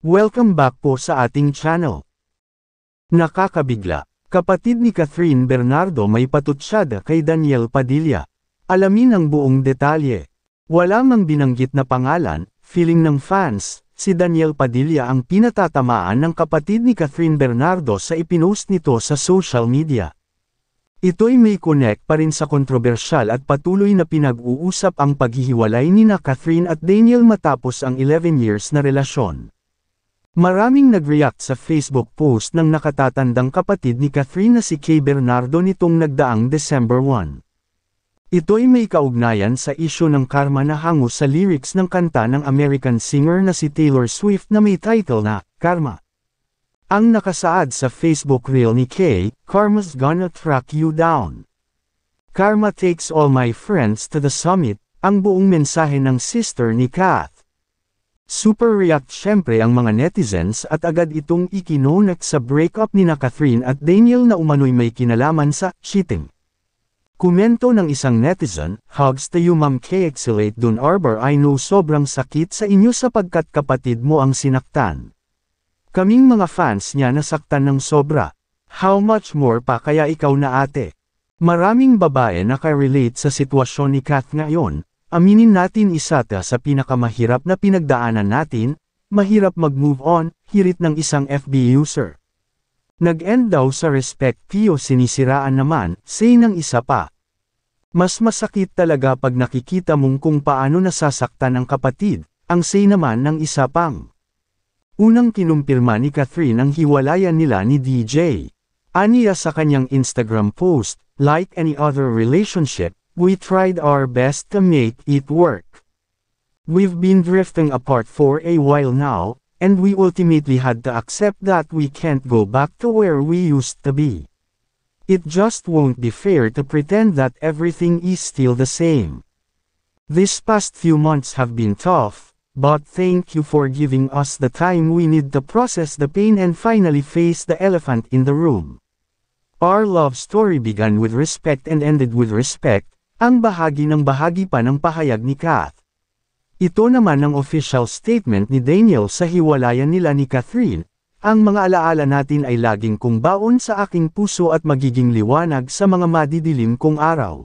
Welcome back po sa ating channel. Nakakabigla, kapatid ni Catherine Bernardo may patutsyada kay Daniel Padilla. Alamin ang buong detalye. Wala mang binanggit na pangalan, feeling ng fans, si Daniel Padilla ang pinatatamaan ng kapatid ni Catherine Bernardo sa ipinost nito sa social media. Ito'y may connect pa rin sa kontrobersyal at patuloy na pinag-uusap ang paghihiwalay nina Catherine at Daniel matapos ang 11 years na relasyon. Maraming nag-react sa Facebook post ng nakatatandang kapatid ni Catherine na si Kay Bernardo nitong nagdaang December 1. Ito'y may kaugnayan sa isyu ng karma na hango sa lyrics ng kanta ng American singer na si Taylor Swift na may title na, Karma. Ang nakasaad sa Facebook reel ni Kay, Karma's gonna track you down. Karma takes all my friends to the summit, ang buong mensahe ng sister ni Kath. Super react syempre ang mga netizens at agad itong ikinonek sa breakup ni Catherine at Daniel na umano'y may kinalaman sa cheating. Komento ng isang netizen, "Hugs to you Ma'am Kay Exilate Dun Arbor, I know sobrang sakit sa inyo sapagkat kapatid mo ang sinaktan. Kaming mga fans niya nasaktan ng sobra. How much more pa kaya ikaw na ate?" Maraming babae nakarelate sa sitwasyon ni Kath ngayon. Aminin natin isa sa pinakamahirap na pinagdaanan natin, mahirap mag-move on, hirit ng isang FB user. Nag-end daw sa respect Pio sinisiraan naman, say ng isa pa. Mas masakit talaga pag nakikita mong kung paano nasasaktan ang kapatid, ang say naman ng isa pang. Unang kinumpirma ni Catherine ang hiwalayan nila ni DJ. Aniya sa kanyang Instagram post, like any other relationship, we tried our best to make it work. We've been drifting apart for a while now, and we ultimately had to accept that we can't go back to where we used to be. It just won't be fair to pretend that everything is still the same. These past few months have been tough, but thank you for giving us the time we need to process the pain and finally face the elephant in the room. Our love story began with respect and ended with respect, ang bahagi pa ng pahayag ni Kath. Ito naman ang official statement ni Daniel sa hiwalayan nila ni Catherine, ang mga alaala natin ay laging kung baon sa aking puso at magiging liwanag sa mga madidilim kong araw.